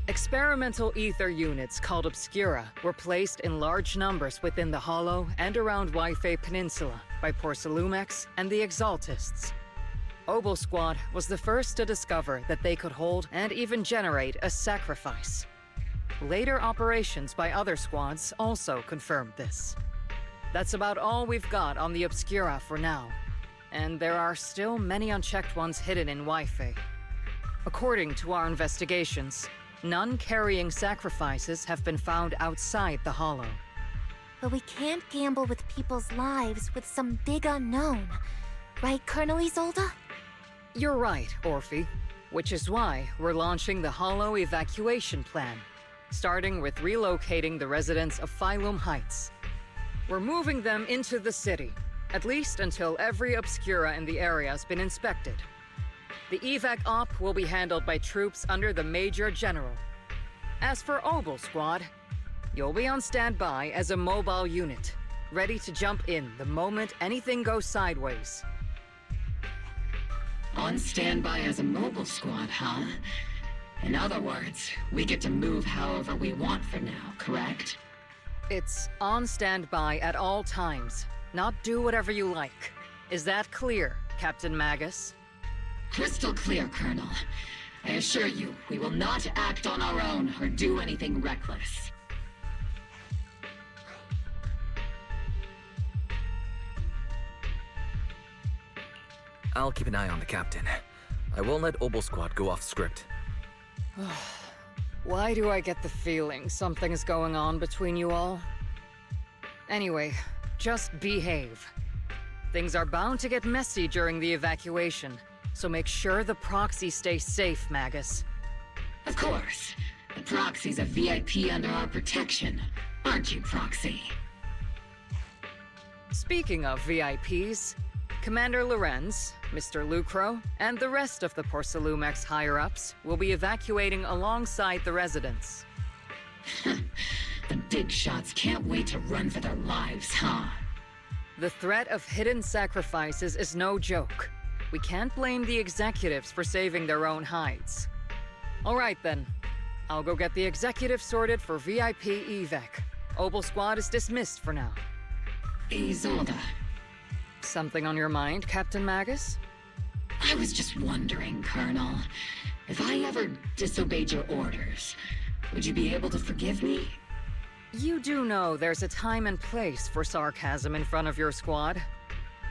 Experimental ether units called Obscura were placed in large numbers within the Hollow and around Waifei Peninsula by Porcelumex and the Exaltists. Obel Squad was the first to discover that they could hold and even generate a sacrifice. Later operations by other squads also confirmed this. That's about all we've got on the Obscura for now, and there are still many unchecked ones hidden in Waifei. According to our investigations, none carrying sacrifices have been found outside the Hollow. But we can't gamble with people's lives with some big unknown. Right, Colonel Isolde? You're right, Orphe. Which is why we're launching the Hollow evacuation plan, starting with relocating the residents of Phylum Heights. We're moving them into the city, at least until every Obscura in the area has been inspected. The evac op will be handled by troops under the Major General. As for Obel Squad, you'll be on standby as a mobile unit, ready to jump in the moment anything goes sideways. On standby as a mobile squad, huh? In other words, we get to move however we want for now, correct? It's on standby at all times, not do whatever you like. Is that clear, Captain Magus? Crystal clear, Colonel. I assure you, we will not act on our own or do anything reckless. I'll keep an eye on the captain. I won't let Obel Squad go off script. Why do I get the feeling something's going on between you all? Anyway, just behave. Things are bound to get messy during the evacuation, so make sure the proxy stays safe, Magus. Of course. The Proxy's a VIP under our protection, aren't you, Proxy? Speaking of VIPs, Commander Lorenz, Mr. Lucro, and the rest of the Porcelumex higher-ups will be evacuating alongside the residents. The big shots can't wait to run for their lives, huh? The threat of hidden sacrifices is no joke. We can't blame the executives for saving their own hides. All right then. I'll go get the executive sorted for VIP evac. Obel Squad is dismissed for now. Isolde. Something on your mind, Captain Magus? I was just wondering, Colonel. If I ever disobeyed your orders, would you be able to forgive me? You do know there's a time and place for sarcasm in front of your squad,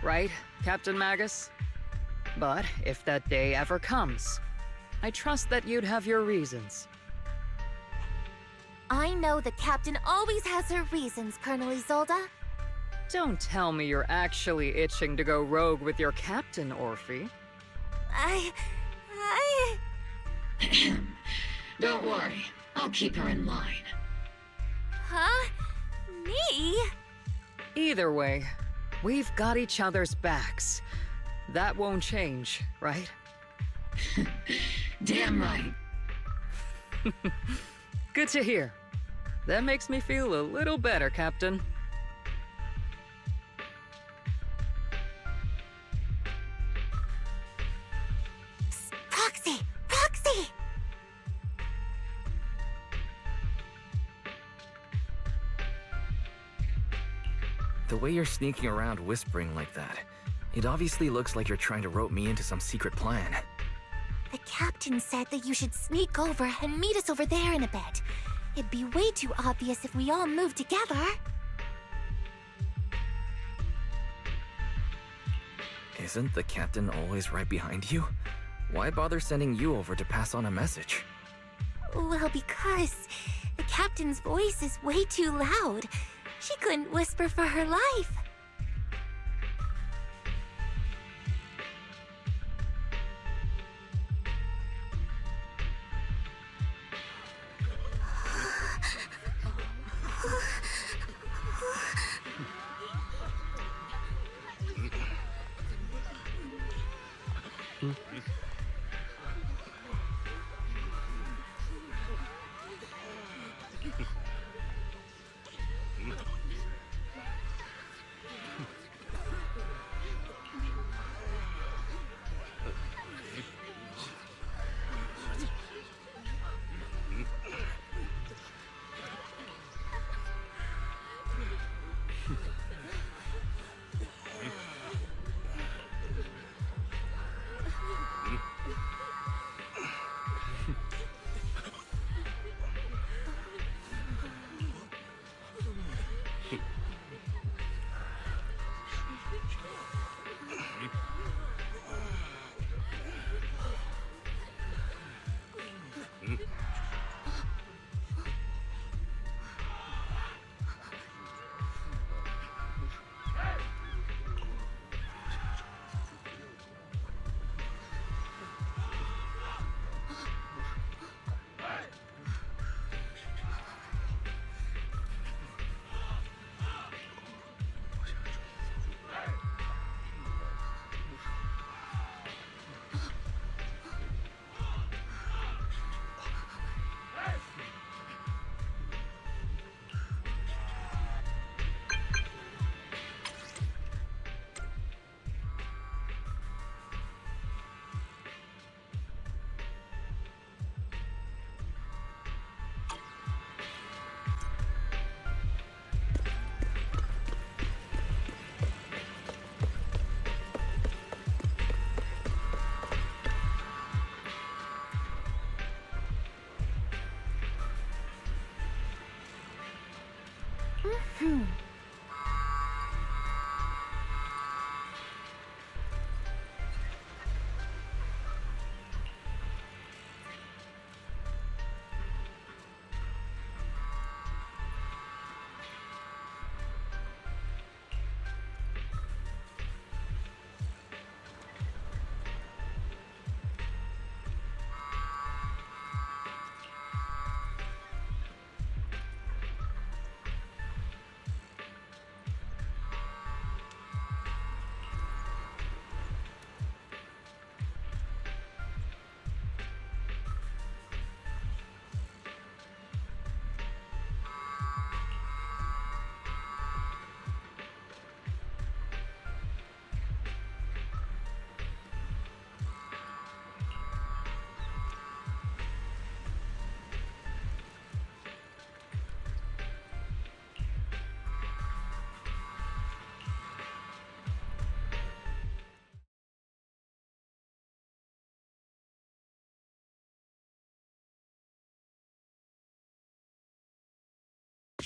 right, Captain Magus? But if that day ever comes, I trust that you'd have your reasons. I know the captain always has her reasons, Colonel Isolde. Don't tell me you're actually itching to go rogue with your captain, Orphe. Don't worry, I'll keep her in line. Huh? Me? Either way, we've got each other's backs. That won't change, right? Damn right. Good to hear. That makes me feel a little better, Captain. Proxy! Proxy! The way you're sneaking around whispering like that, it obviously looks like you're trying to rope me into some secret plan. The captain said that you should sneak over and meet us over there in a bit. It'd be way too obvious if we all moved together. Isn't the captain always right behind you? Why bother sending you over to pass on a message? Well, because the captain's voice is way too loud. She couldn't whisper for her life.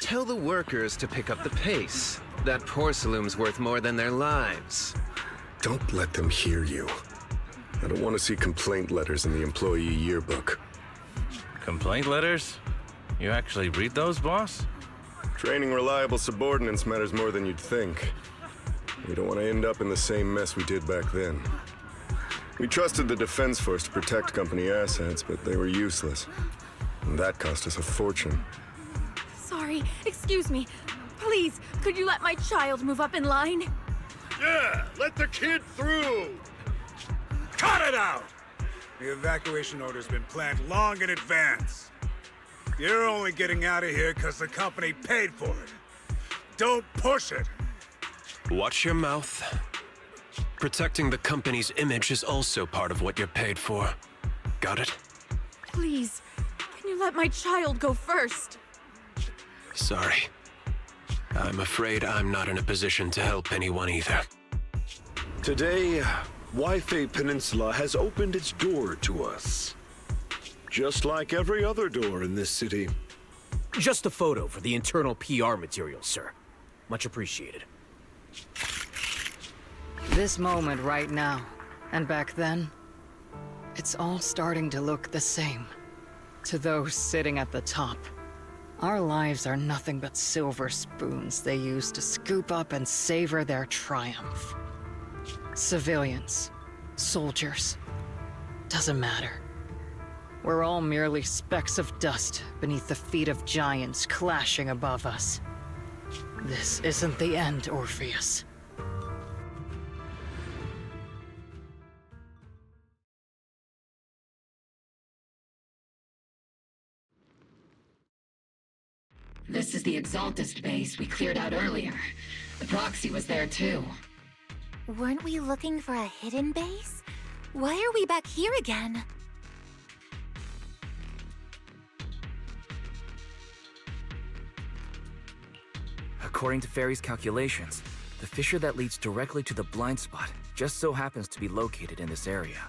tell the workers to pick up the pace. That porcelain's worth more than their lives. Don't let them hear you. I don't want to see complaint letters in the employee yearbook. Complaint letters? You actually read those, boss? Training reliable subordinates matters more than you'd think. We don't want to end up in the same mess we did back then. We trusted the Defense Force to protect company assets, but they were useless. And that cost us a fortune. Sorry, excuse me. Please, could you let my child move up in line? Yeah, let the kid through! Cut it out! The evacuation order's been planned long in advance. You're only getting out of here because the company paid for it. Don't push it! Watch your mouth. Protecting the company's image is also part of what you're paid for. Got it? Please, can you let my child go first? Sorry. I'm afraid I'm not in a position to help anyone either. Today, Wi-Fi Peninsula has opened its door to us. Just like every other door in this city. Just a photo for the internal PR material, sir. Much appreciated. This moment right now, and back then, it's all starting to look the same. To those sitting at the top, our lives are nothing but silver spoons they use to scoop up and savor their triumph. Civilians, soldiers, doesn't matter. We're all merely specks of dust beneath the feet of giants clashing above us. This isn't the end, Orpheus. This is the Exaltist base we cleared out earlier. The proxy was there too. Weren't we looking for a hidden base? Why are we back here again? According to Fairy's calculations, the fissure that leads directly to the blind spot just so happens to be located in this area.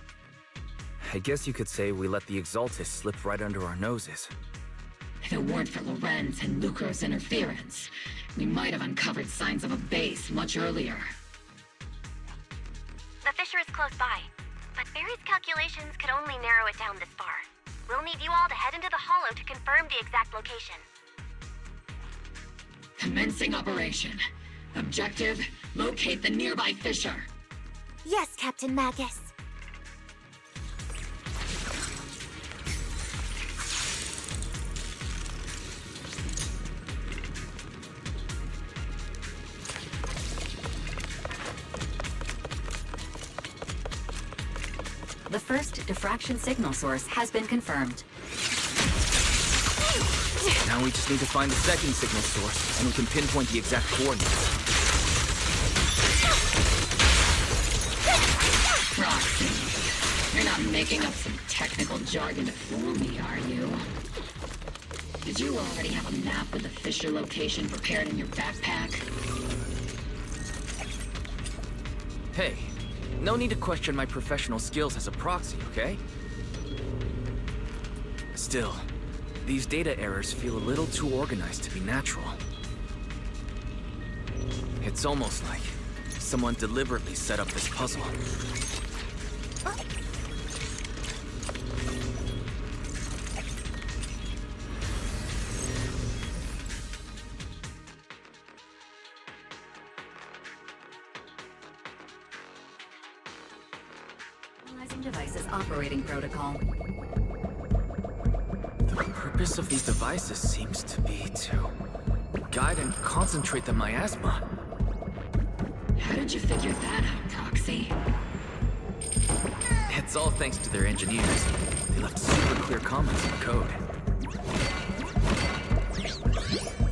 I guess you could say we let the Exaltists slip right under our noses. If it weren't for Lorenz and Lucro's interference, we might have uncovered signs of a base much earlier. The fissure is close by, but Barry's calculations could only narrow it down this far. We'll need you all to head into the hollow to confirm the exact location. Commencing operation. Objective, locate the nearby fissure. Yes, Captain Magus. The first diffraction signal source has been confirmed. Now we just need to find the second signal source, and we can pinpoint the exact coordinates. Proxy, you're not making up some technical jargon to fool me, are you? Did you already have a map with the fissure location prepared in your backpack? Hey, no need to question my professional skills as a proxy, okay? Still, these data errors feel a little too organized to be natural. It's almost like someone deliberately set up this puzzle. Analyzing devices operating protocol. The purpose of these devices seems to be to guide and concentrate the miasma. How did you figure that out, Proxy? It's all thanks to their engineers. They left super clear comments in the code.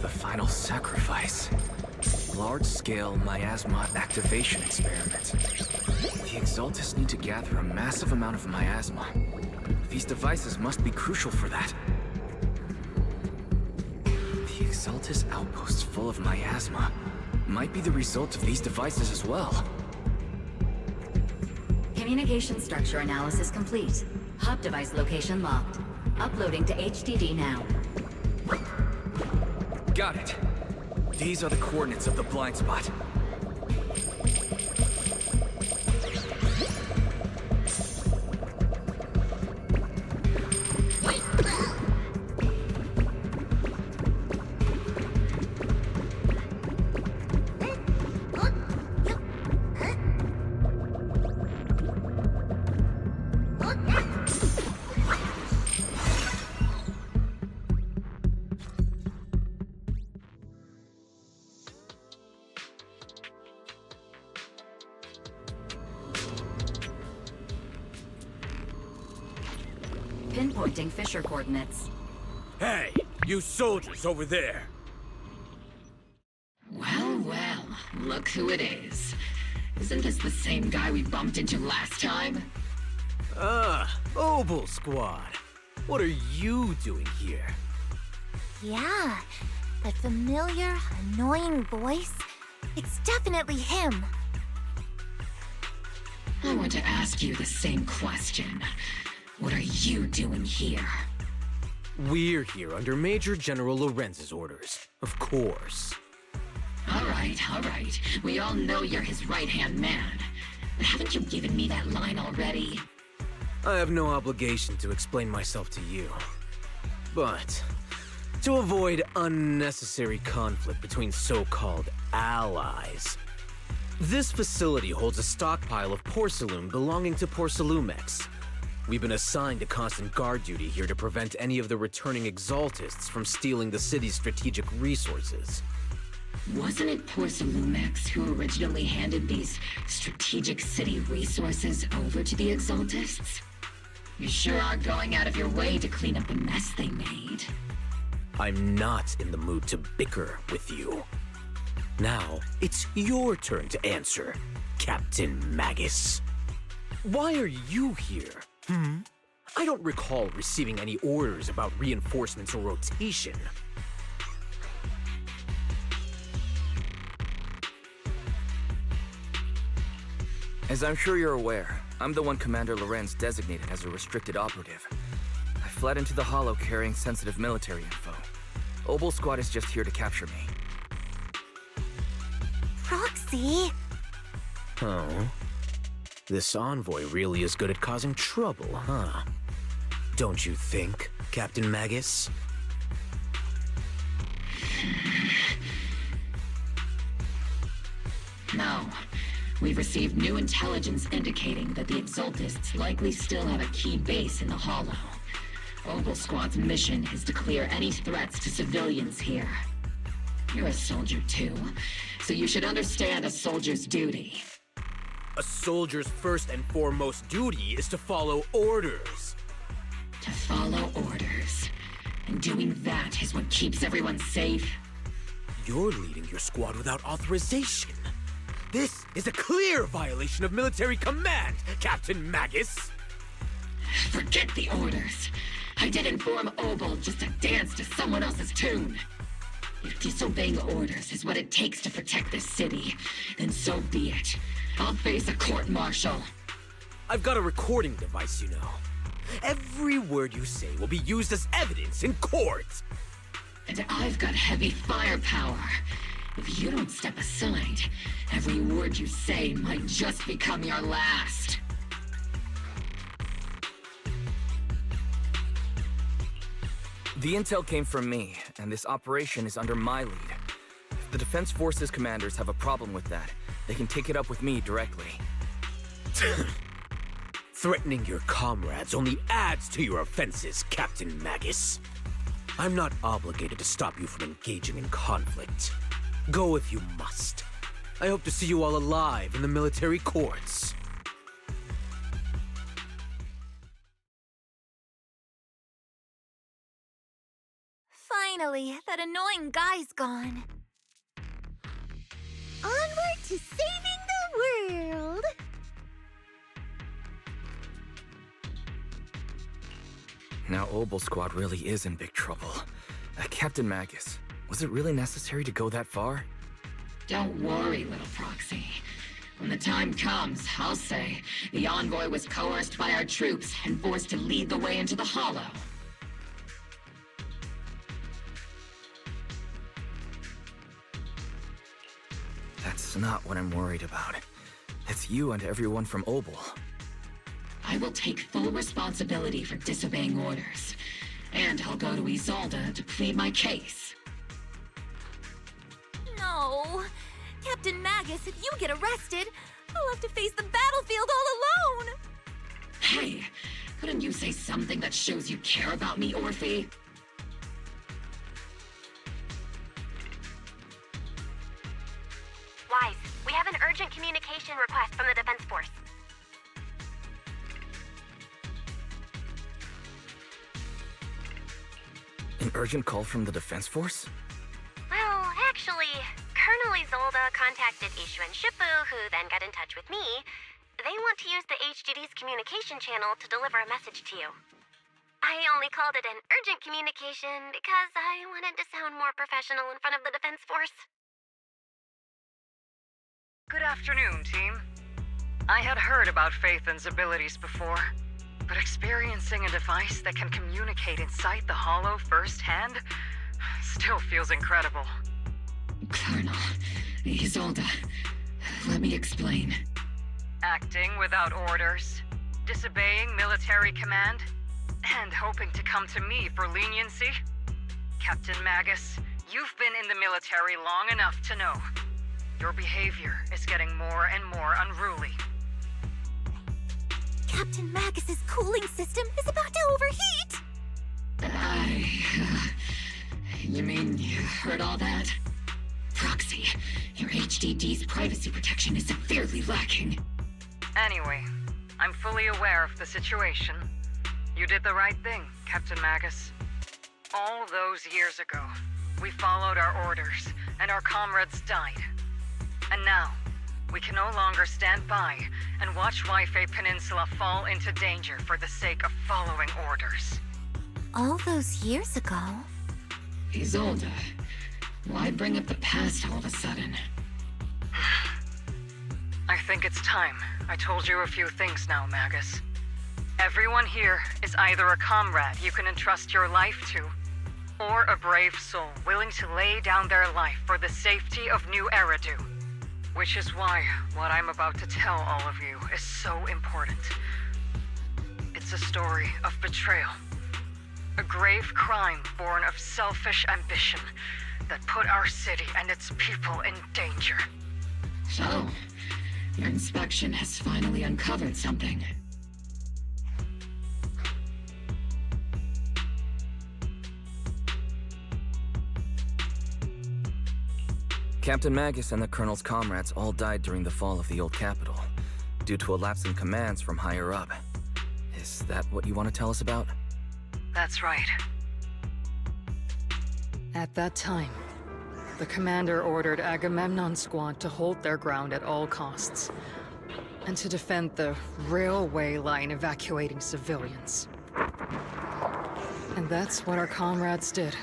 The final sacrifice. Large-scale miasma activation experiment. The Exaltists need to gather a massive amount of miasma. These devices must be crucial for that. The Exaltist outposts full of miasma might be the result of these devices as well. Communication structure analysis complete. Hub device location locked. Uploading to HDD now. Got it. These are the coordinates of the blind spot. Pinpointing Fisher coordinates. Hey, you soldiers over there! Well, well, look who it is. Isn't this the same guy we bumped into last time? Obel Squad. What are you doing here? Yeah, that familiar, annoying voice. It's definitely him. I want to ask you the same question. What are you doing here? We're here under Major General Lorenz's orders, of course. All right. We all know you're his right-hand man. But haven't you given me that line already? I have no obligation to explain myself to you. But to avoid unnecessary conflict between so-called allies, this facility holds a stockpile of porcelain belonging to Porcelumex. We've been assigned to constant guard duty here to prevent any of the returning exaltists from stealing the city's strategic resources. Wasn't it Porcelumex who originally handed these strategic city resources over to the exaltists? You sure are going out of your way to clean up the mess they made. I'm not in the mood to bicker with you. Now, it's your turn to answer, Captain Magus. Why are you here? I don't recall receiving any orders about reinforcements or rotation. As I'm sure you're aware, I'm the one Commander Lorenz designated as a restricted operative. I fled into the Hollow carrying sensitive military info. Obel Squad is just here to capture me. Proxy? Oh? This envoy really is good at causing trouble, huh? Don't you think, Captain Magus? No. We've received new intelligence indicating that the Exaltists likely still have a key base in the Hollow. Obel Squad's mission is to clear any threats to civilians here. You're a soldier too, so you should understand a soldier's duty. A soldier's first and foremost duty is to follow orders. To follow orders. And doing that is what keeps everyone safe. You're leading your squad without authorization. This is a clear violation of military command, Captain Magus! Forget the orders. I didn't form Obel just to dance to someone else's tune. If disobeying orders is what it takes to protect this city, then so be it. I'll face a court-martial. I've got a recording device, you know. Every word you say will be used as evidence in court. And I've got heavy firepower. If you don't step aside, every word you say might just become your last. The intel came from me, and this operation is under my lead. If the Defense Forces commanders have a problem with that, they can take it up with me directly. Threatening your comrades only adds to your offenses, Captain Magus. I'm not obligated to stop you from engaging in conflict. Go if you must. I hope to see you all alive in the military courts. Finally, that annoying guy's gone. Onward to saving the world! Now Obel Squad really is in big trouble. Captain Magus, was it really necessary to go that far? Don't worry, little proxy. When the time comes, I'll say the envoy was coerced by our troops and forced to lead the way into the Hollow. not what I'm worried about. It's you and everyone from Obel. I will take full responsibility for disobeying orders. And I'll go to Isolde to plead my case. No. Captain Magus, if you get arrested, I'll have to face the battlefield all alone! Hey, couldn't you say something that shows you care about me, Orphe? Wise, we have an urgent communication request from the Defense Force. An urgent call from the Defense Force? Well, actually, Colonel Isolde contacted Ishu and Shippu, who then got in touch with me. They want to use the HDD's communication channel to deliver a message to you. I only called it an urgent communication because I wanted to sound more professional in front of the Defense Force. Good afternoon, team. I had heard about Phaethon's abilities before, but experiencing a device that can communicate inside the Hollow firsthand still feels incredible. Colonel, Isolde, let me explain. Acting without orders, disobeying military command, and hoping to come to me for leniency? Captain Magus, you've been in the military long enough to know. Your behavior is getting more and more unruly. Captain Magus's cooling system is about to overheat! You mean you heard all that? Proxy, your HDD's privacy protection is severely lacking. Anyway, I'm fully aware of the situation. You did the right thing, Captain Magus. All those years ago, we followed our orders, and our comrades died. And now, we can no longer stand by and watch Waifei Peninsula fall into danger for the sake of following orders. All those years ago? Isolde, why bring up the past all of a sudden? I think it's time I told you a few things now, Magus. Everyone here is either a comrade you can entrust your life to, or a brave soul willing to lay down their life for the safety of New Eridu. Which is why what I'm about to tell all of you is so important. It's a story of betrayal. A grave crime born of selfish ambition that put our city and its people in danger. So, your inspection has finally uncovered something. Captain Magus and the Colonel's comrades all died during the fall of the old capital, due to a lapse in commands from higher up. Is that what you want to tell us about? That's right. At that time, the commander ordered Agamemnon's squad to hold their ground at all costs, and to defend the railway line evacuating civilians. And that's what our comrades did.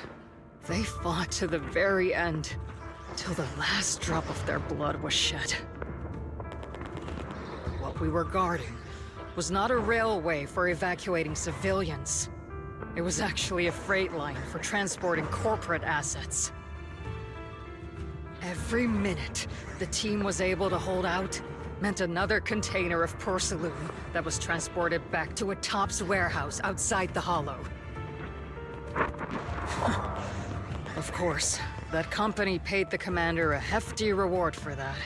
They fought to the very end, till the last drop of their blood was shed. What we were guarding was not a railway for evacuating civilians. It was actually a freight line for transporting corporate assets. Every minute the team was able to hold out meant another container of porcelain that was transported back to a Topps warehouse outside the Hollow. Of course, that company paid the commander a hefty reward for that.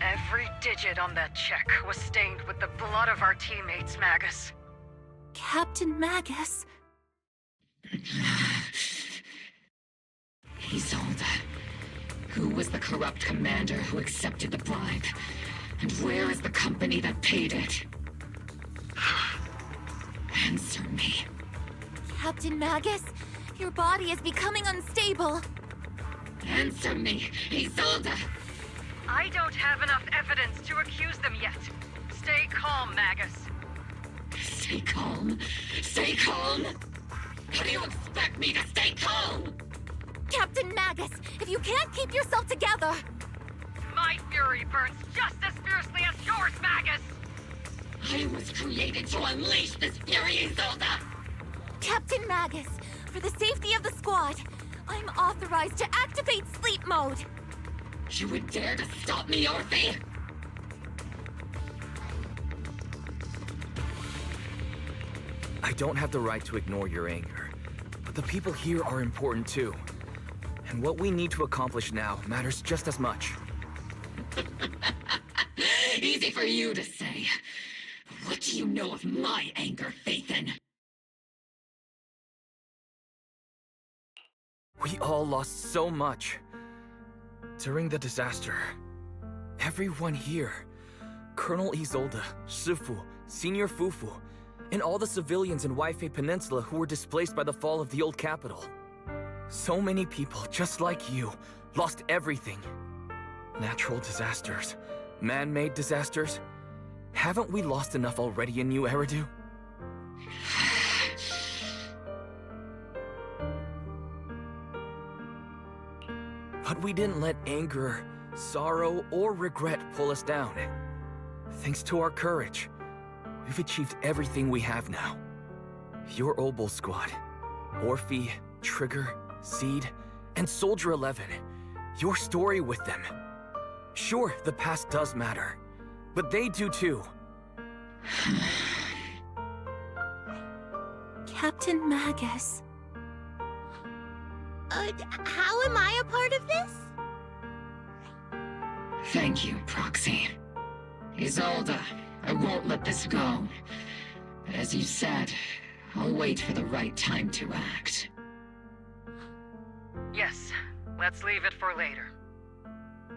Every digit on that check was stained with the blood of our teammates, Magus. Captain Magus? Isolde, who was the corrupt commander who accepted the bribe? And where is the company that paid it? Answer me. Captain Magus, your body is becoming unstable. Answer me, Isolde! I don't have enough evidence to accuse them yet. Stay calm, Magus. Stay calm? Stay calm? How do you expect me to stay calm? Captain Magus, if you can't keep yourself together... My fury burns just as fiercely as yours, Magus! I was created to unleash this fury, Isolde! Captain Magus, for the safety of the squad, I'm authorized to activate sleep mode! You would dare to stop me, Orphe? I don't have the right to ignore your anger, but the people here are important too. And what we need to accomplish now matters just as much. Easy for you to say. What do you know of my anger, Phaethon? We all lost so much. During the disaster, everyone here, Colonel Isolde, Shifu, Senior Fufu, and all the civilians in Waifei Peninsula who were displaced by the fall of the old capital. So many people, just like you, lost everything. Natural disasters, man-made disasters. Haven't we lost enough already in you, Eridu? But we didn't let anger, sorrow, or regret pull us down. Thanks to our courage, we've achieved everything we have now. Your Obol Squad, Orphe, Trigger, Seed, and Soldier 11. Your story with them. Sure, the past does matter, but they do too. Captain Magus. How am I a part of this? Thank you, Proxy. Isolde, I won't let this go. But as you said, I'll wait for the right time to act. Yes, let's leave it for later.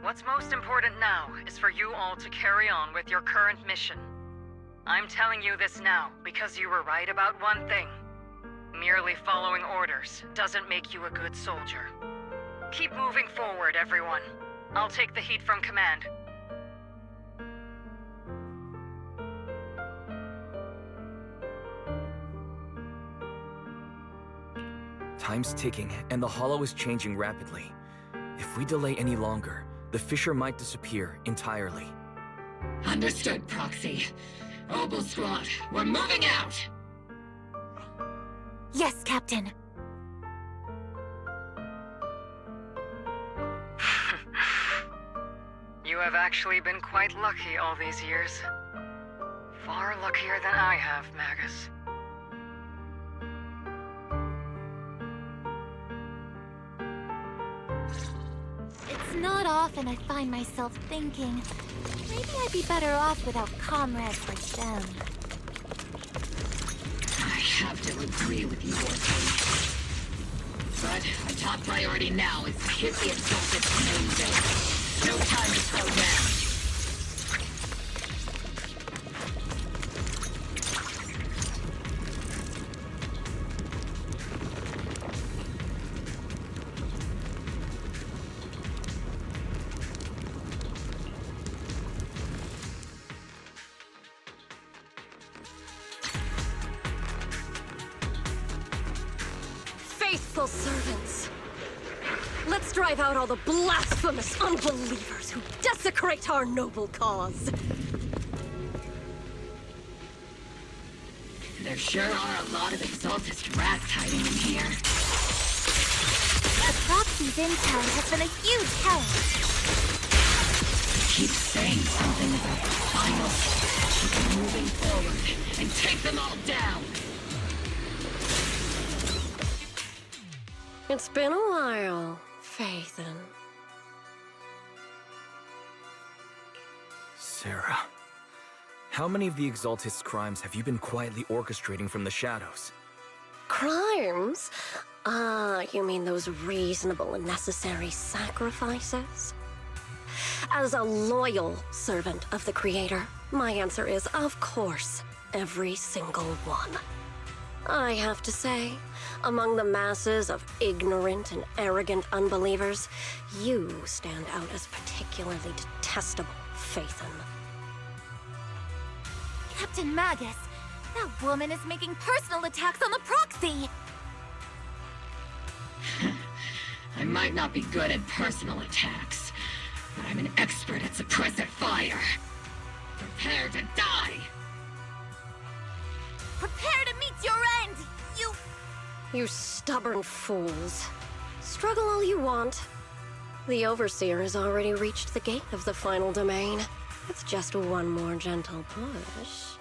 What's most important now is for you all to carry on with your current mission. I'm telling you this now because you were right about one thing. Merely following orders doesn't make you a good soldier. Keep moving forward, everyone. I'll take the heat from command. Time's ticking, and the Hollow is changing rapidly. If we delay any longer, the Fissure might disappear entirely. Understood, Proxy. Obol Squad, we're moving out! Yes, Captain. You have actually been quite lucky all these years. Far luckier than I have, Magus. It's not often I find myself thinking, maybe I'd be better off without comrades like them. I have to agree with you, Orphe. But our top priority now is to hit the Exalted's main base. No time to slow down. Faithful servants! Let's drive out all the blasphemous unbelievers who desecrate our noble cause! There sure are a lot of Exaltist rats hiding in here. The Proxy's intel has been a huge help. Keep saying something about the final step. Keep moving forward and take them all down! It's been a while, Phaethon. Sarah, how many of the Exaltist's crimes have you been quietly orchestrating from the shadows? Crimes? You mean those reasonable and necessary sacrifices? As a loyal servant of the Creator, my answer is, of course, every single one. I have to say, among the masses of ignorant and arrogant unbelievers, you stand out as particularly detestable, Phaethon. Captain Magus, that woman is making personal attacks on the Proxy! I might not be good at personal attacks, but I'm an expert at suppressive fire. Prepare to die! Prepare to meet your end, you... You stubborn fools. Struggle all you want. The Overseer has already reached the gate of the final domain. It's just one more gentle push.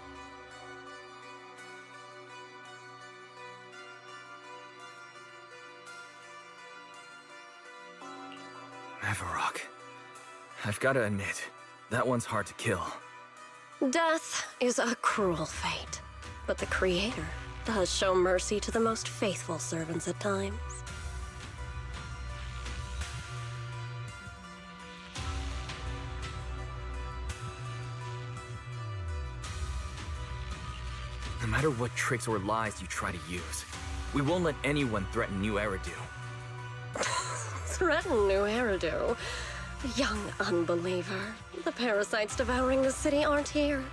Everrock. I've got to admit, that one's hard to kill. Death is a cruel fate, but the Creator does show mercy to the most faithful servants at times. No matter what tricks or lies you try to use, we won't let anyone threaten New Eridu. Threaten New Eridu? Young unbeliever. The parasites devouring the city aren't here.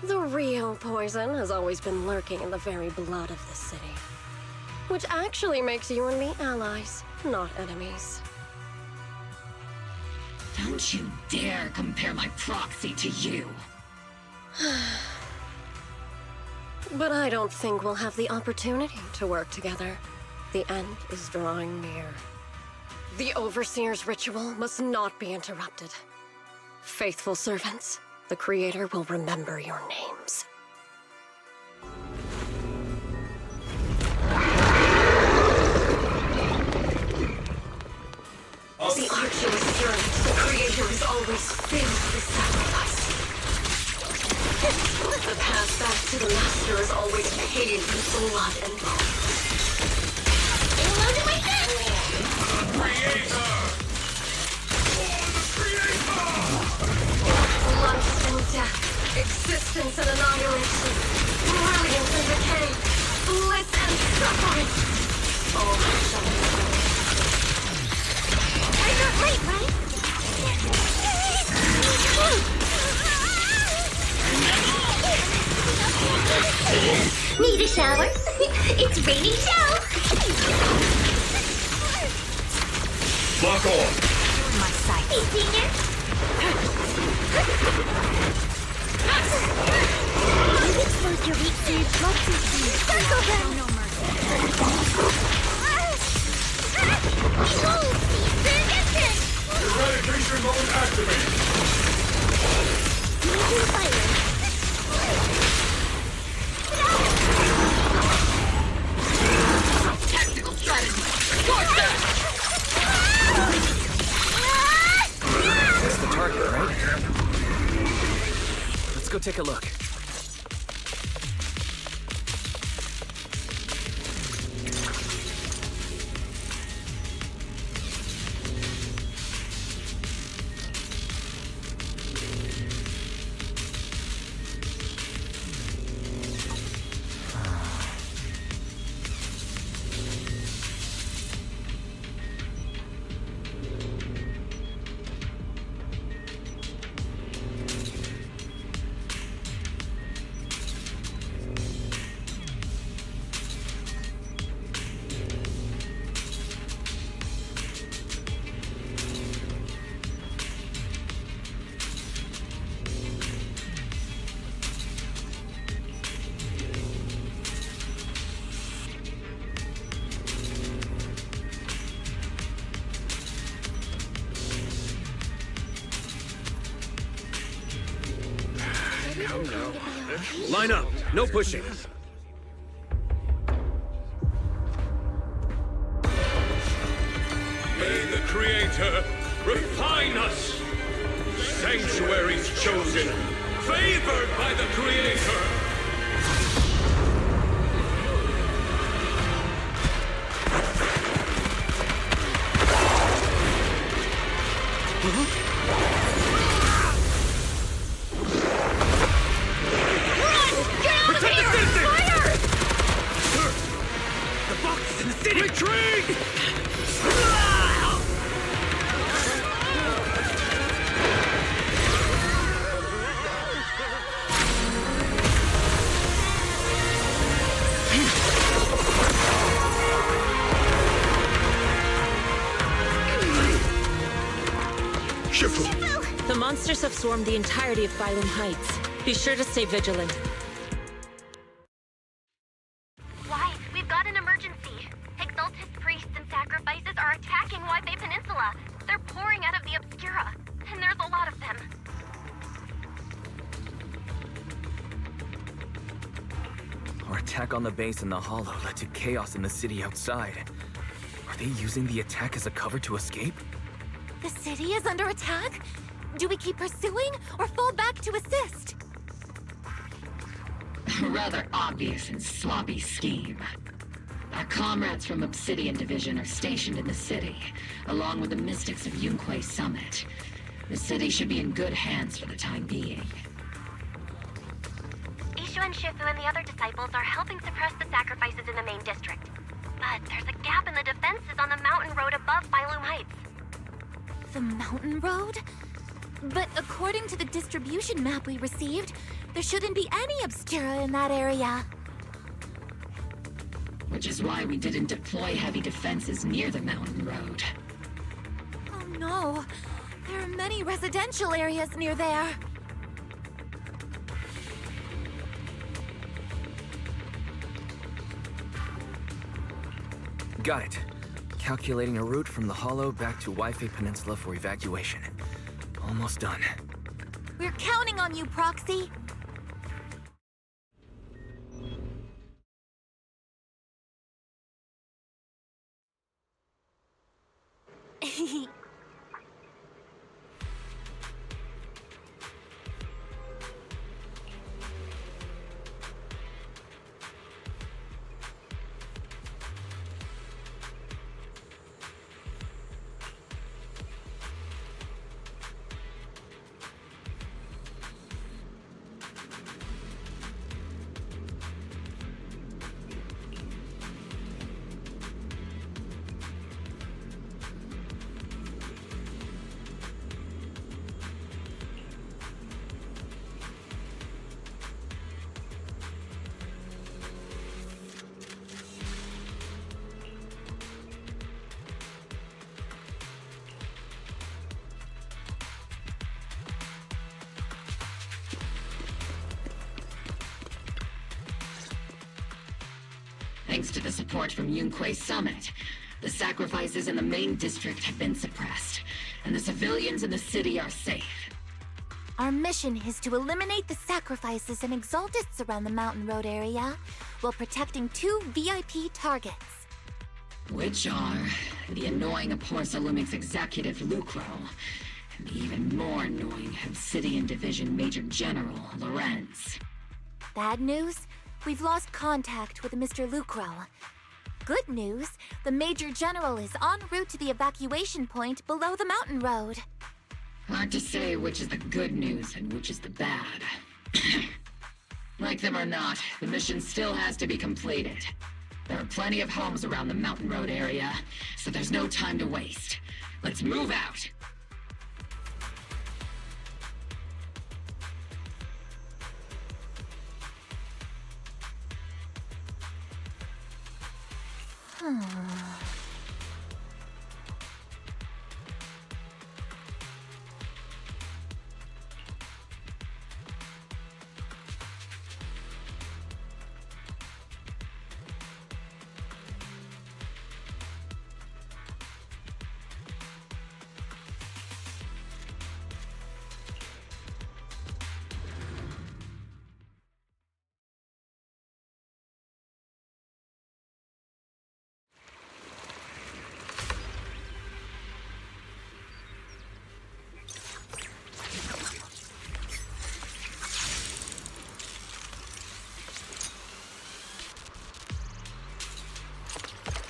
The real poison has always been lurking in the very blood of the city. Which actually makes you and me allies, not enemies. Don't you dare compare my proxy to you! But I don't think we'll have the opportunity to work together. The end is drawing near. The Overseer's ritual must not be interrupted. Faithful servants, the Creator will remember your names. The arduous journey to the Creator is always filled with sacrifice. The path back to the Master is always paved with blood and bone. Life and death, existence and annihilation, brilliance and decay, bliss and suffering. All I'm not late, right? Need a shower? It's raining show! Lock on! Doing my side. Hey, Senior! You've exposed your weak side much too soon. Circle them! No mercy. Behold, the Eradication mode activated! Making fire. Tactical strategy! Watch that! That's the target, right? Let's go take a look. Line up. No pushing. May the Creator refine us! Sanctuaries chosen, favored by the Creator! The monsters have swarmed the entirety of Phylum Heights. Be sure to stay vigilant. Wife, we've got an emergency. Exalted priests and sacrifices are attack on the base in the Hollow led to chaos in the city outside. Are they using the attack as a cover to escape? The city is under attack? Do we keep pursuing or fall back to assist? A rather obvious and sloppy scheme. Our comrades from Obsidian Division are stationed in the city, along with the mystics of Yunquay Summit. The city should be in good hands for the time being. Ishu and Shifu and the other disciples are helping suppress the sacrifices in the main district. But there's a gap in the defenses on the mountain road above Phylum Heights. The mountain road? But according to the distribution map we received, there shouldn't be any Obscura in that area. Which is why we didn't deploy heavy defenses near the mountain road. Oh no, there are many residential areas near there. Got it. Calculating a route from the Hollow back to Wi-Fi Peninsula for evacuation. Almost done. We're counting on you, Proxy. Thanks to the support from Yunquay Summit, the sacrifices in the main district have been suppressed, and the civilians in the city are safe. Our mission is to eliminate the sacrifices and exaltists around the mountain road area, while protecting 2 VIP targets. Which are the annoying Porsalumix executive Lucro, and the even more annoying Obsidian Division Major General Lorenz. Bad news? We've lost contact with Mr. Lucro. Good news, the Major General is en route to the evacuation point below the mountain road. Hard to say which is the good news and which is the bad. Like them or not, the mission still has to be completed. There are plenty of homes around the mountain road area, so there's no time to waste. Let's move out!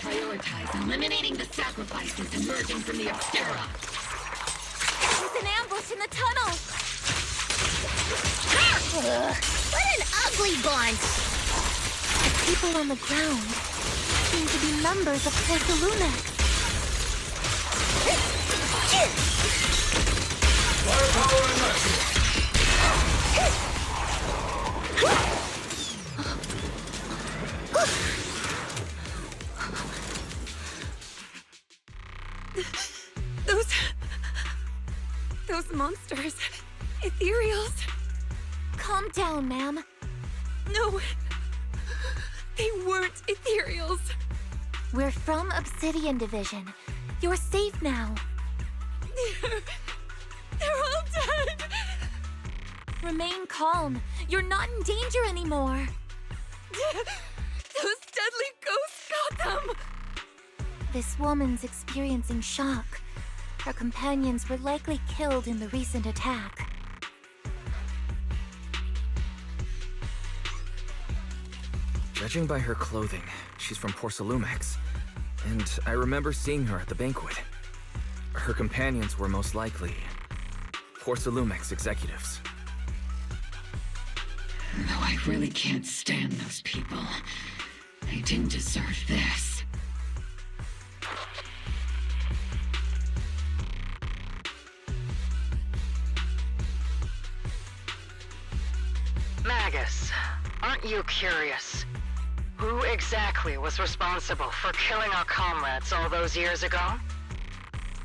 Prioritize eliminating the sacrifices emerging from the Obscura. There's an ambush in the tunnel! What an ugly bunch! The people on the ground seem to be members of Porsalumix. Firepower and mercy! Those monsters. Ethereals. Calm down, ma'am. No. They weren't Ethereals. We're from Obsidian Division. You're safe now. They're all dead. Remain calm. You're not in danger anymore. This woman's experiencing shock. Her companions were likely killed in the recent attack. Judging by her clothing, she's from Porcelumex, and I remember seeing her at the banquet. Her companions were most likely Porcelumex executives. Though I really can't stand those people, they didn't deserve this. Magus, aren't you curious? Who exactly was responsible for killing our comrades all those years ago?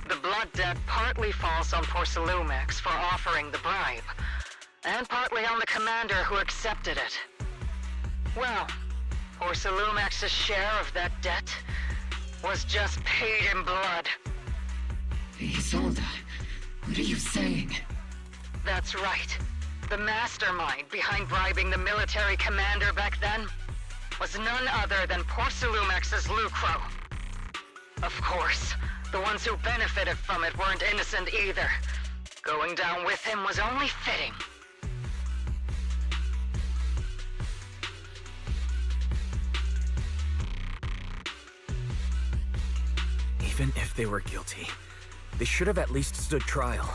The blood debt partly falls on Porcelumex for offering the bribe, and partly on the commander who accepted it. Well, Porcelumex's share of that debt was just paid in blood. Isolde, what are you saying? That's right. The mastermind behind bribing the military commander back then was none other than Porcelumex's Lucro. Of course, the ones who benefited from it weren't innocent either. Going down with him was only fitting. Even if they were guilty, they should have at least stood trial.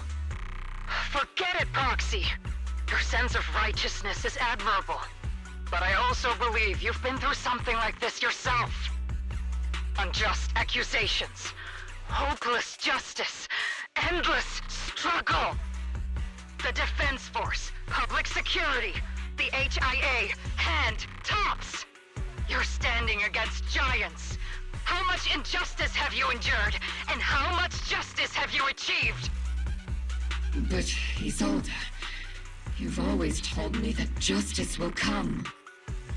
Forget it, Proxy! Your sense of righteousness is admirable. But I also believe you've been through something like this yourself. Unjust accusations, hopeless justice, endless struggle. The Defense Force, public security, the HIA, hand tops. You're standing against giants. How much injustice have you endured, and how much justice have you achieved? But, Isolde, you've always told me that justice will come.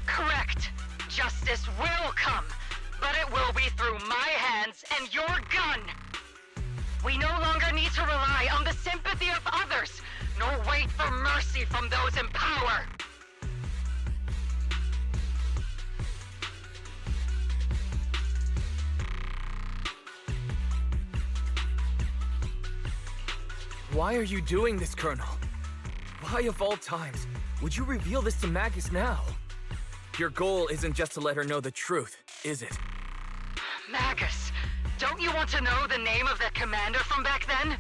Correct. Justice will come, but it will be through my hands and your gun. We no longer need to rely on the sympathy of others, nor wait for mercy from those in power. Why are you doing this, Colonel? Why of all times would you reveal this to Magus now? Your goal isn't just to let her know the truth, is it? Magus, don't you want to know the name of that commander from back then?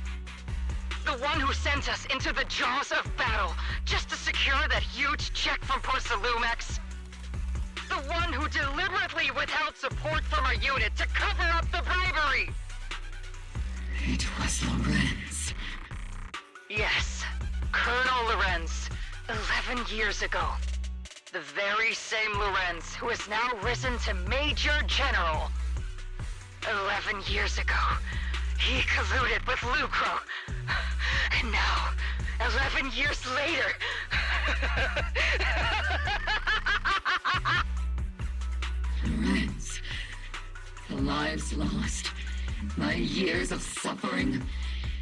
The one who sent us into the jaws of battle just to secure that huge check from Porcelumex? The one who deliberately withheld support from our unit to cover up the bribery? It was Lorenz. Yes, Colonel Lorenz, 11 years ago. The very same Lorenz who has now risen to Major General. 11 years ago, he colluded with Lucro. And now, 11 years later... Lorenz, the lives lost, my years of suffering,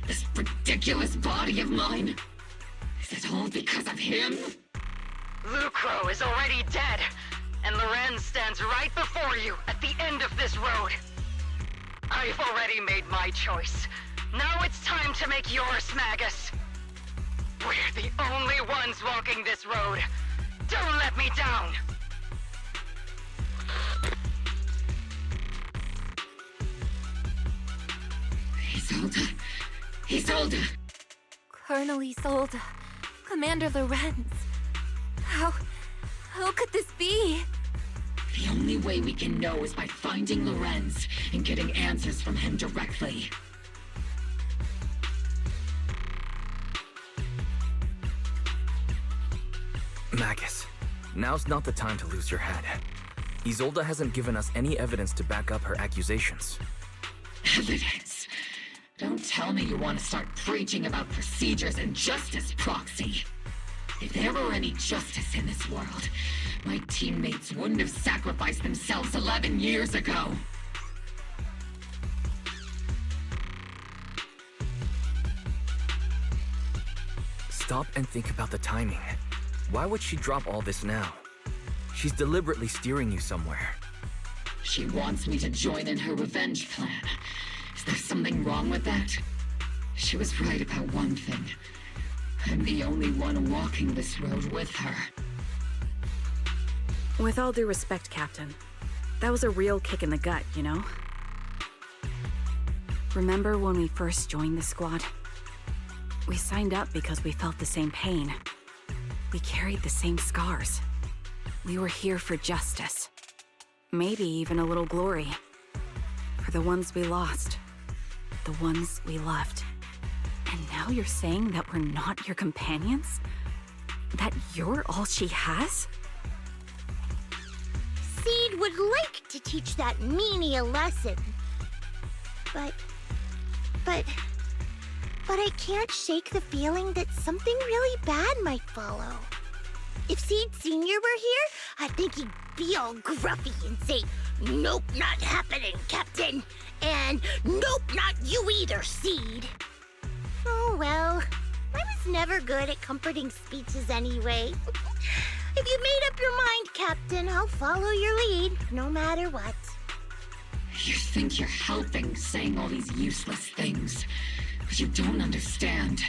this ridiculous body of mine. Is it all because of him? Lucro is already dead, and Lorenz stands right before you at the end of this road. I've already made my choice. Now it's time to make yours, Magus. We're the only ones walking this road. Don't let me down! Isolde. Isolde! Colonel Isolde. Commander Lorenz. How could this be? The only way we can know is by finding Lorenz and getting answers from him directly. Magus, now's not the time to lose your head. Isolde hasn't given us any evidence to back up her accusations. Evidence? Don't tell me you want to start preaching about procedures and justice, Proxy. If there were any justice in this world, my teammates wouldn't have sacrificed themselves 11 years ago. Stop and think about the timing. Why would she drop all this now? She's deliberately steering you somewhere. She wants me to join in her revenge plan. Is there something wrong with that? She was right about one thing. I'm the only one walking this road with her. With all due respect, Captain, that was a real kick in the gut, you know? Remember when we first joined the squad? We signed up because we felt the same pain. We carried the same scars. We were here for justice. Maybe even a little glory. For the ones we lost. The ones we loved. And now you're saying that we're not your companions? That you're all she has? Seed would like to teach that meanie a lesson. But I can't shake the feeling that something really bad might follow. If Seed Sr. were here, I think he'd be all gruffy and say, "Nope, not happening, Captain." And "Nope, not you either, Seed." Oh well, I was never good at comforting speeches anyway. If you made up your mind, Captain, I'll follow your lead, no matter what. You think you're helping saying all these useless things, but you don't understand.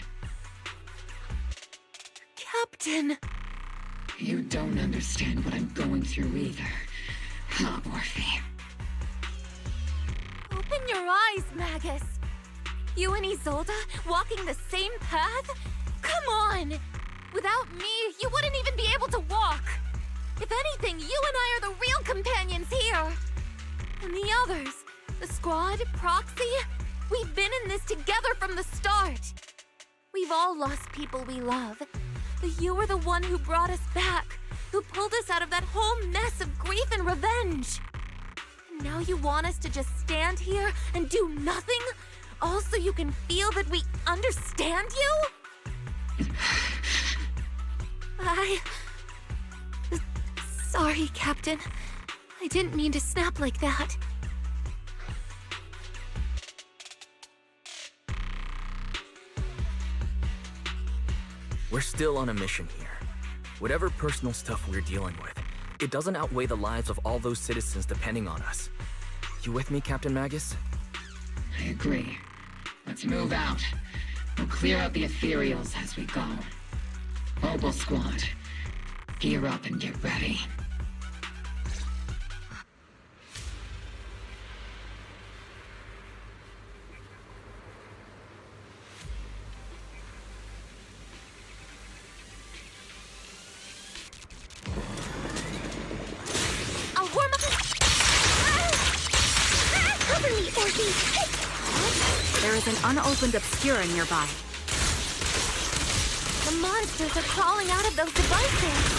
Captain! You don't understand what I'm going through either. Huh, Morphe? Open your eyes, Magus. You and Isolde walking the same path? Come on! Without me, you wouldn't even be able to walk. If anything, you and I are the real companions here. And the others, the squad, Proxy, we've been in this together from the start. We've all lost people we love, but you were the one who brought us back, who pulled us out of that whole mess of grief and revenge. And now you want us to just stand here and do nothing, all so you can feel that we understand you? Sorry, Captain. I didn't mean to snap like that. We're still on a mission here. Whatever personal stuff we're dealing with, it doesn't outweigh the lives of all those citizens depending on us. You with me, Captain Magus? I agree. Let's move out. We'll clear out the Ethereals as we go. Mobile Squad, gear up and get ready. I'll warm up. Cover me, Orphe. There is an unopened Obscura nearby. The monsters are crawling out of those devices.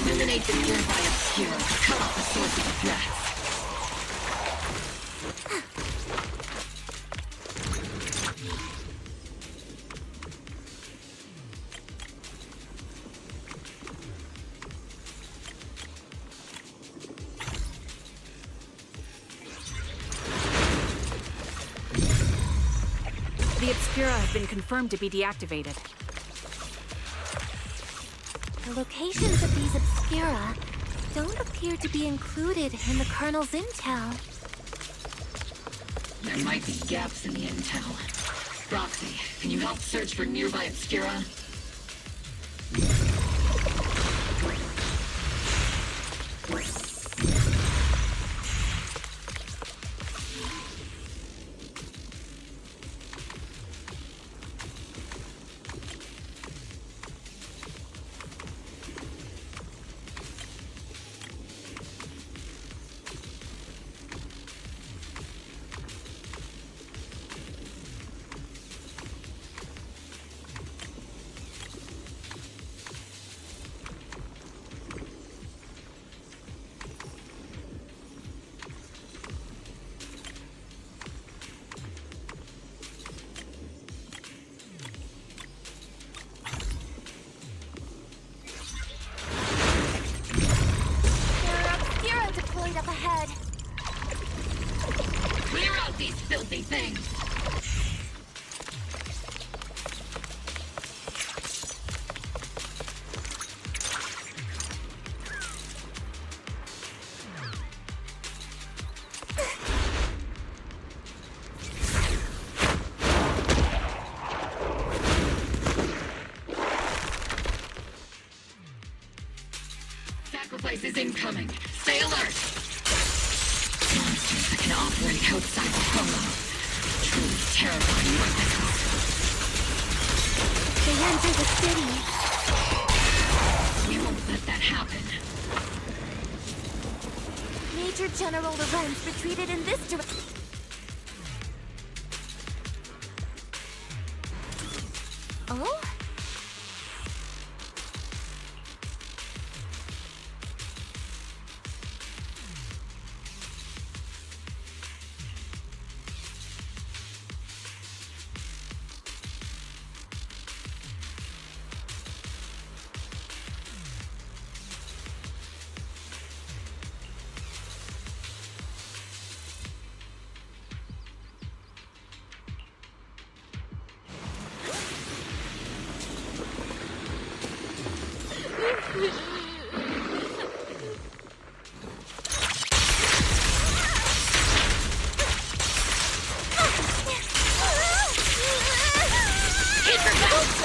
Eliminate the nearby Obscura to cut off the source of the threats. The Obscura have been confirmed to be deactivated. The locations of these Obscura don't appear to be included in the Colonel's intel. There might be gaps in the intel. Roxy, can you help search for nearby Obscura? sacrifice is incoming. Stay alert! Monsters that can operate outside the Hollow. Truly terrifying weapons. They enter the city. We won't let that happen. Major General Lorenz retreated in this direction. Oh?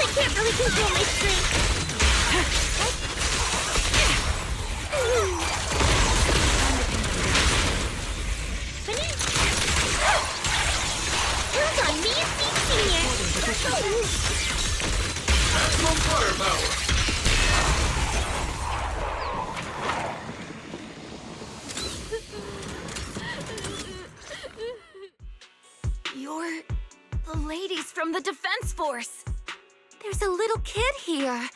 I can't really control my strength. Hold on, me and Steve Senior. Maximum firepower. You're the ladies from the Defense Force. There's a little kid here.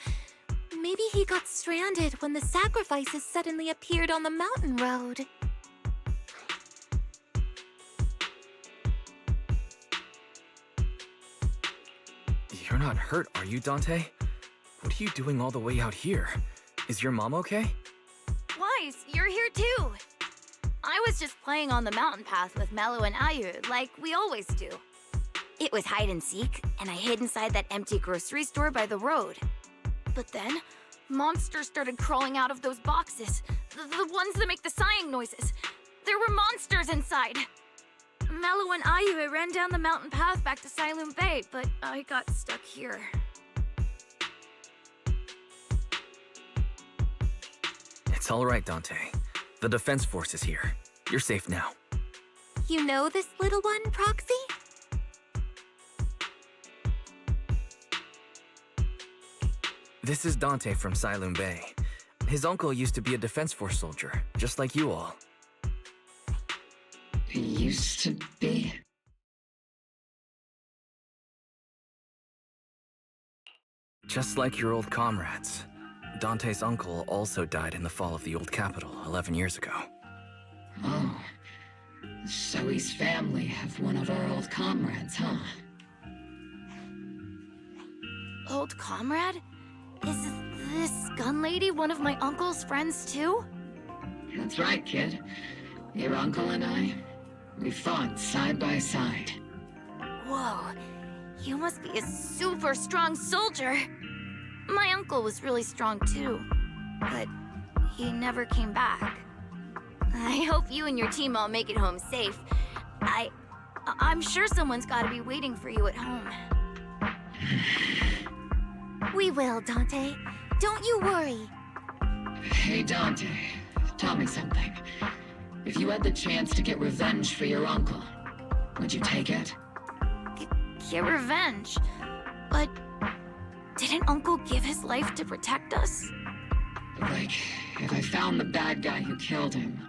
Maybe he got stranded when the sacrifices suddenly appeared on the mountain road. You're not hurt, are you, Dante? What are you doing all the way out here? Is your mom okay? Wise, you're here too. I was just playing on the mountain path with Mello and Ayu, like we always do. It was hide and seek, and I hid inside that empty grocery store by the road. But then, monsters started crawling out of those boxes. The ones that make the sighing noises. There were monsters inside. Mello and Ayu ran down the mountain path back to Silent Bay, but I got stuck here. It's all right, Dante. The Defense Force is here. You're safe now. You know this little one, Proxy? This is Dante from Silent Bay. His uncle used to be a Defense Force soldier, just like you all. He used to be. Just like your old comrades. Dante's uncle also died in the fall of the old capital 11 years ago. Oh. So his family have one of our old comrades, huh? Old comrade? Is this gun lady one of my uncle's friends too? That's right, kid. Your uncle and I, we fought side by side. Whoa, you must be a super strong soldier. My uncle was really strong too, but he never came back. I hope you and your team all make it home safe. I'm sure someone's gotta be waiting for you at home. We will, Dante. Don't you worry. Hey, Dante, tell me something. If you had the chance to get revenge for your uncle, would you take it? Get revenge? But didn't Uncle give his life to protect us? Like, if I found the bad guy who killed him,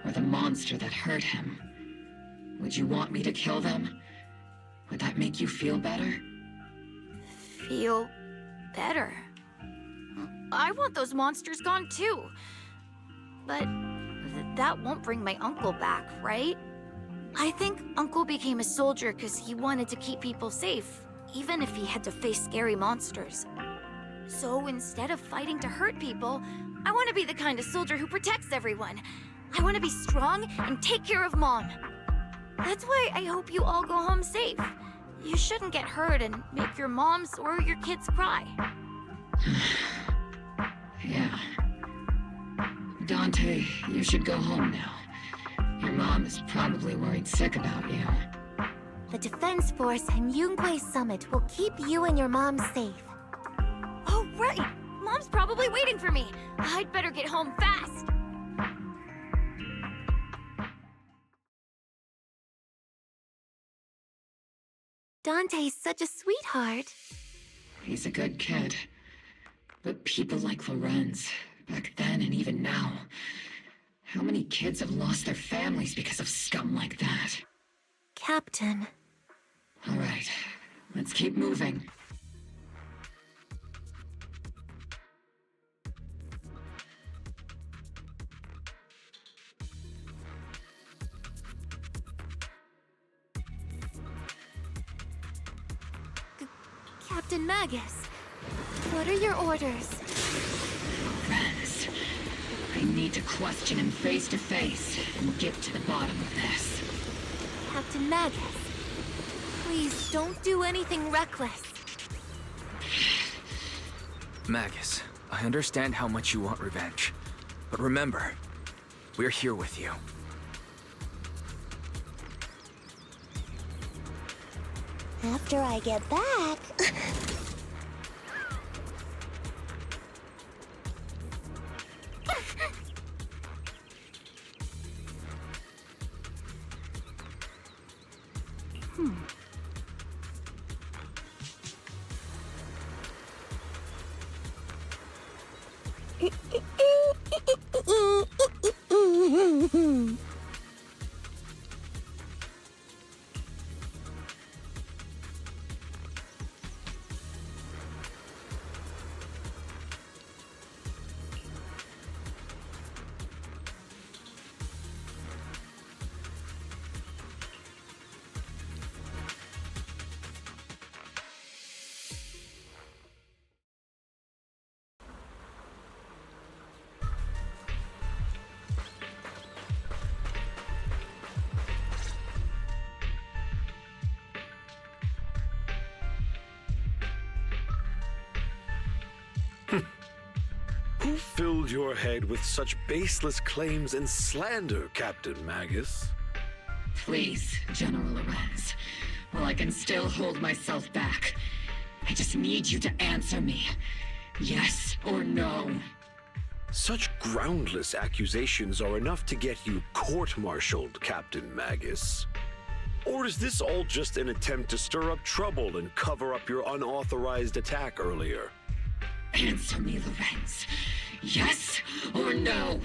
or the monster that hurt him, would you want me to kill them? Would that make you feel better? Feel better? I want those monsters gone too. But that won't bring my uncle back, right? I think Uncle became a soldier because he wanted to keep people safe, even if he had to face scary monsters. So instead of fighting to hurt people, I want to be the kind of soldier who protects everyone. I want to be strong and take care of Mom. That's why I hope you all go home safe. You shouldn't get hurt and make your moms or your kids cry. Yeah. Dante, you should go home now. Your mom is probably worried sick about you. The Defense Force and Yunque Summit will keep you and your mom safe. Oh, right! Mom's probably waiting for me. I'd better get home fast. Dante's such a sweetheart. He's a good kid. But people like Lorenz, back then and even now, how many kids have lost their families because of scum like that? Captain. All right, let's keep moving. Captain Magus, what are your orders? Lorenz, I need to question him face to face and get to the bottom of this. Captain Magus, please don't do anything reckless. Magus, I understand how much you want revenge. But remember, we're here with you. After I get back... Who filled your head with such baseless claims and slander, Captain Magus? Please, General Lorenz. While I can still hold myself back, I just need you to answer me. Yes or no? Such groundless accusations are enough to get you court-martialed, Captain Magus. Or is this all just an attempt to stir up trouble and cover up your unauthorized attack earlier? Answer me, Lorenz. Yes or no?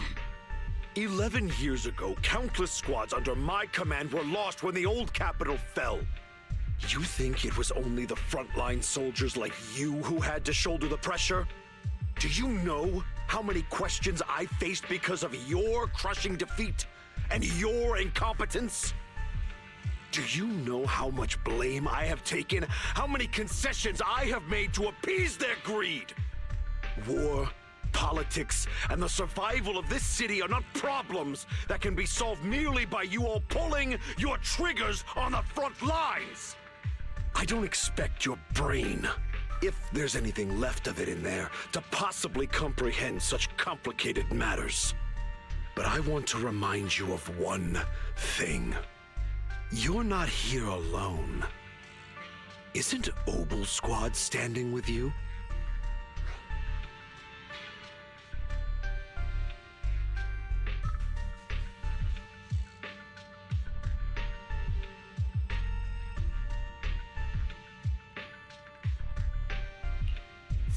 11 years ago, countless squads under my command were lost when the old capital fell. You think it was only the frontline soldiers like you who had to shoulder the pressure? Do you know how many questions I faced because of your crushing defeat and your incompetence? Do you know how much blame I have taken? How many concessions I have made to appease their greed? War, politics, and the survival of this city are not problems that can be solved merely by you all pulling your triggers on the front lines. I don't expect your brain, if there's anything left of it in there, to possibly comprehend such complicated matters. But I want to remind you of one thing. You're not here alone. Isn't Obel Squad standing with you?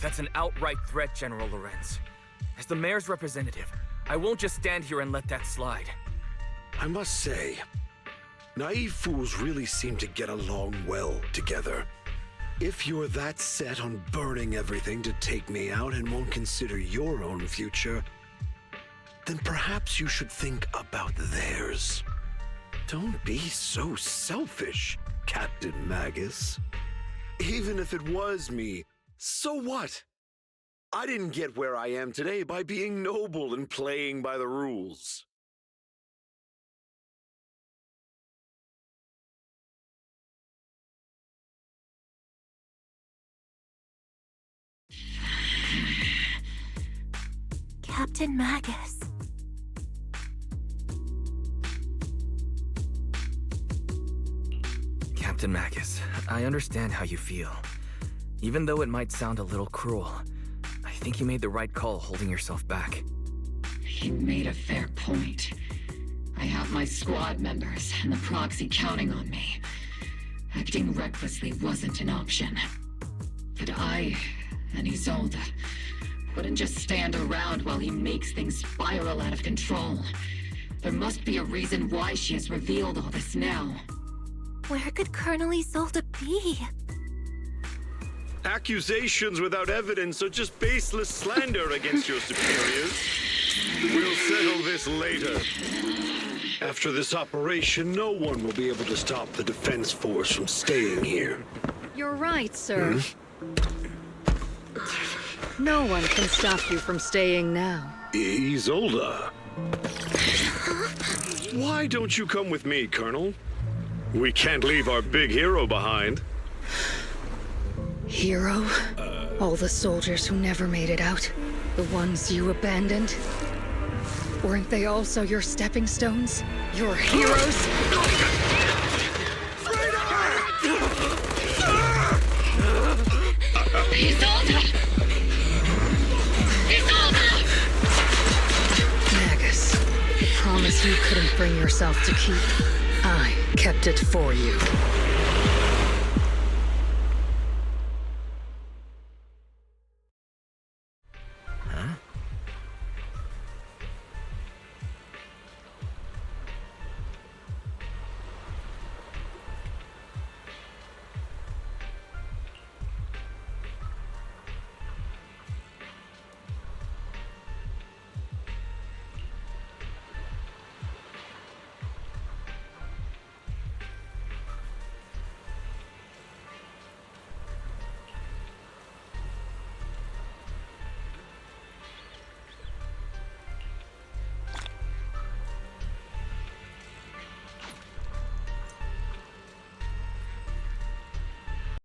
That's an outright threat, General Lorenz. As the mayor's representative, I won't just stand here and let that slide. I must say, naive fools really seem to get along well together. If you're that set on burning everything to take me out and won't consider your own future, then perhaps you should think about theirs. Don't be so selfish, Captain Magus. Even if it was me, so what? I didn't get where I am today by being noble and playing by the rules. Captain Magus. Captain Magus, I understand how you feel. Even though it might sound a little cruel, I think you made the right call holding yourself back. He made a fair point. I have my squad members and the proxy counting on me. Acting recklessly wasn't an option. But I and Isolde wouldn't just stand around while he makes things spiral out of control. There must be a reason why she has revealed all this now. Where could Colonel Isolde be? Accusations without evidence are just baseless slander against your superiors. We'll settle this later. After this operation, no one will be able to stop the defense force from staying here. You're right, sir. No one can stop you from staying now. Isolde. Why don't you come with me, Colonel? We can't leave our big hero behind. Hero? All the soldiers who never made it out? The ones you abandoned? Weren't they also your stepping stones? Your heroes? Isolde! Isolde! Magus, the promise you couldn't bring yourself to keep. I kept it for you.